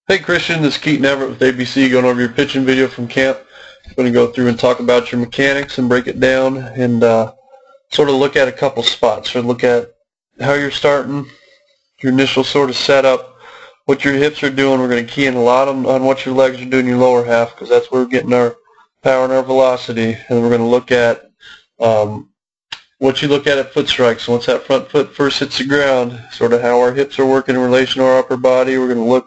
Hey Christian, this is Keaton Everett with ABC going over your pitching video from camp. I'm going to go through and talk about your mechanics and break it down and sort of look at a couple spots. Or look at how you're starting, your initial sort of setup, what your hips are doing. We're going to key in a lot on what your legs are doing in your lower half because that's where we're getting our power and our velocity. And we're going to look at what you look at foot strikes. Once that front foot first hits the ground, sort of how our hips are working in relation to our upper body. We're going to look,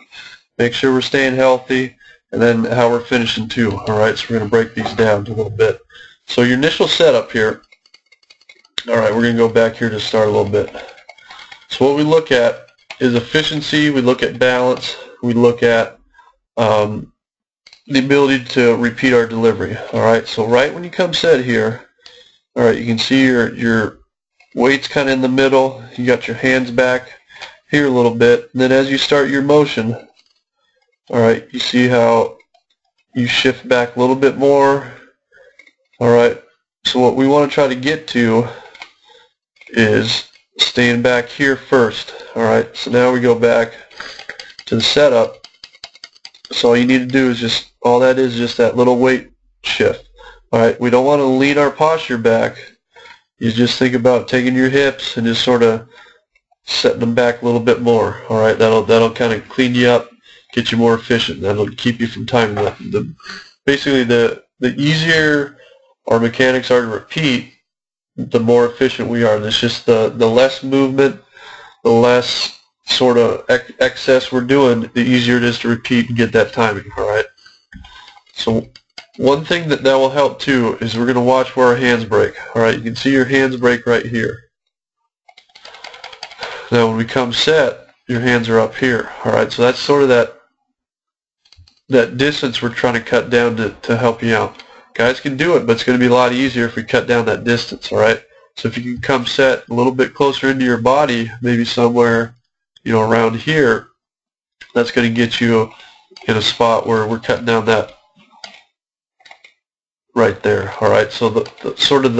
make sure we're staying healthy, and then how we're finishing too. All right, so we're going to break these down a little bit. So your initial setup here, all right, we're going to go back here to start a little bit. So what we look at is efficiency, we look at balance, we look at the ability to repeat our delivery. All right, so right when you come set here, all right, you can see your weight's kind of in the middle. You got your hands back here a little bit, and then as you start your motion, all right, you see how you shift back a little bit more. All right, so what we want to try to get to is staying back here first. All right, so now we go back to the setup. So all you need to do is just, all that is just that little weight shift. All right, we don't want to lean our posture back. You just think about taking your hips and just sort of setting them back a little bit more. All right, that'll kind of clean you up, get you more efficient. That'll keep you from timing. Basically, the easier our mechanics are to repeat, the more efficient we are. It's just the less movement, the less sort of excess we're doing, the easier it is to repeat and get that timing. All right. So one thing that will help too is we're going to watch where our hands break. All right, you can see your hands break right here. Now when we come set, your hands are up here. All right, so that's sort of that distance we're trying to cut down to help you out. Guys can do it, but it's going to be a lot easier if we cut down that distance. All right, so if you can come set a little bit closer into your body, maybe somewhere, you know, around here, that's going to get you in a spot where we're cutting down that right there. All right, so the sort of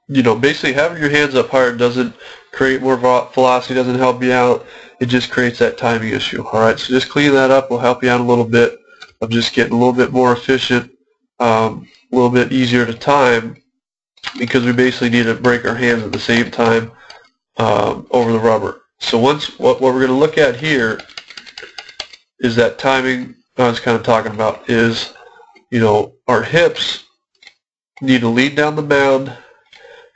you know, basically having your hands up higher doesn't create more velocity, doesn't help you out. It just creates that timing issue. All right, so just clean that up. Will help you out a little bit of just getting a little bit more efficient, a little bit easier to time, because we basically need to break our hands at the same time over the rubber. So once what we're going to look at here is that timing I was kind of talking about is, you know, our hips need to lead down the mound,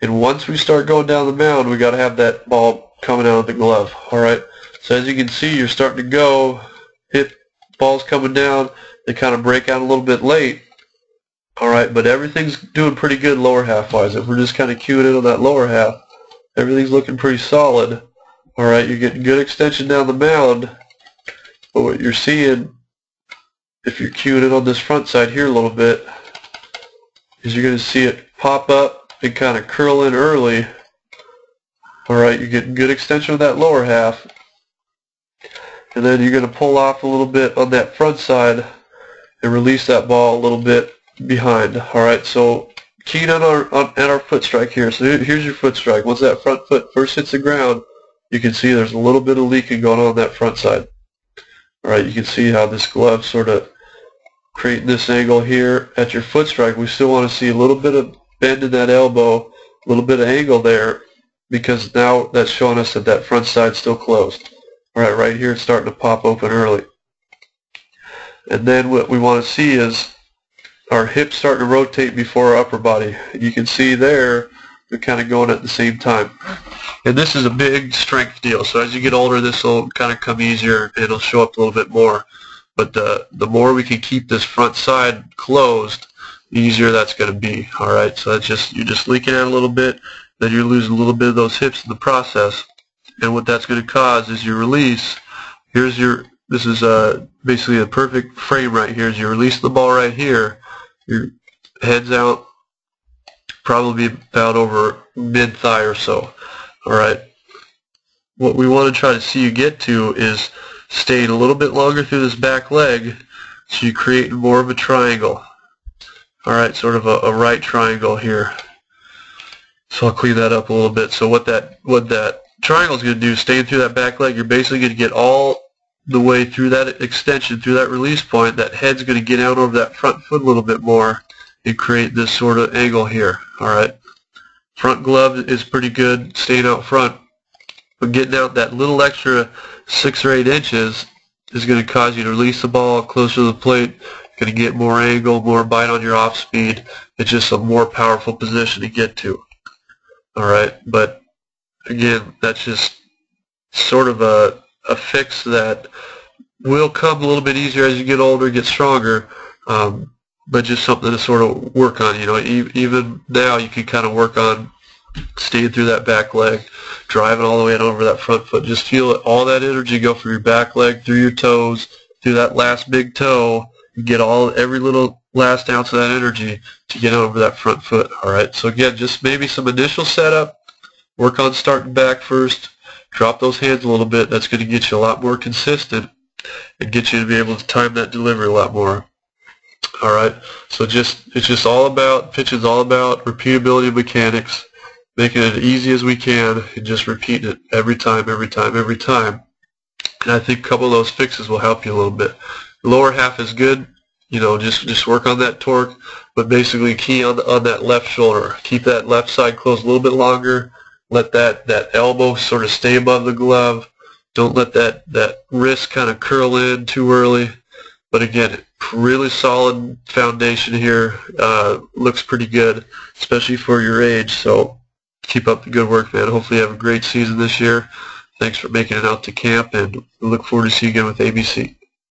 and once we start going down the mound, we got to have that ball coming out of the glove. All right, so as you can see, you're starting to go, hip balls coming down, they kind of break out a little bit late. All right, but everything's doing pretty good lower half wise. If we're just kind of cueing in on that lower half, everything's looking pretty solid. All right, you're getting good extension down the mound, but what you're seeing, if you're cueing in on this front side here a little bit, is you're going to see it pop up and kind of curl in early. All right, you're getting good extension of that lower half, and then you're going to pull off a little bit on that front side and release that ball a little bit behind. All right, so keying on our foot strike here. So here's your foot strike. Once that front foot first hits the ground, you can see there's a little bit of leaking going on that front side. All right, you can see how this glove sort of creating this angle here at your foot strike. We still want to see a little bit of bend in that elbow, a little bit of angle there, because now that's showing us that that front side's still closed. All right, right here it's starting to pop open early. And then what we want to see is our hips starting to rotate before our upper body. You can see there they're kind of going at the same time. And this is a big strength deal. So as you get older, this will kind of come easier. It'll show up a little bit more. But the more we can keep this front side closed, the easier that's going to be. All right, so that's just, you're just leaking out a little bit, then you're losing a little bit of those hips in the process. And what that's going to cause is your release. Here's your, this is basically a perfect frame right here. As you release the ball right here, your head's out, probably about over mid-thigh or so. All right. What we want to try to see you get to is staying a little bit longer through this back leg, so you create more of a triangle. All right, sort of a right triangle here. So I'll clean that up a little bit. So what that triangle is going to do, staying through that back leg, you're basically going to get all the way through that extension, through that release point, that head's going to get out over that front foot a little bit more and create this sort of angle here. Alright, front glove is pretty good, staying out front, but getting out that little extra 6 or 8 inches is going to cause you to release the ball closer to the plate. You're going to get more angle, more bite on your off speed. It's just a more powerful position to get to. Alright, but again, that's just sort of a fix that will come a little bit easier as you get older, get stronger, but just something to sort of work on. You know, even now you can kind of work on staying through that back leg, driving all the way over that front foot. Just feel all that energy go from your back leg through your toes, through that last big toe, and get every little last ounce of that energy to get over that front foot. All right, so again, just maybe some initial setup, work on starting back first, drop those hands a little bit. That's going to get you a lot more consistent and get you to be able to time that delivery a lot more. All right, so it's just all about, pitching's all about repeatability of mechanics, making it as easy as we can and just repeating it every time, every time, every time. And I think a couple of those fixes will help you a little bit. The lower half is good, you know, just work on that torque, but basically key on that left shoulder. Keep that left side closed a little bit longer. Let that elbow sort of stay above the glove. Don't let that wrist kind of curl in too early. But again, really solid foundation here. Looks pretty good, especially for your age. So keep up the good work, man. Hopefully you have a great season this year. Thanks for making it out to camp, and we look forward to seeing you again with ABC.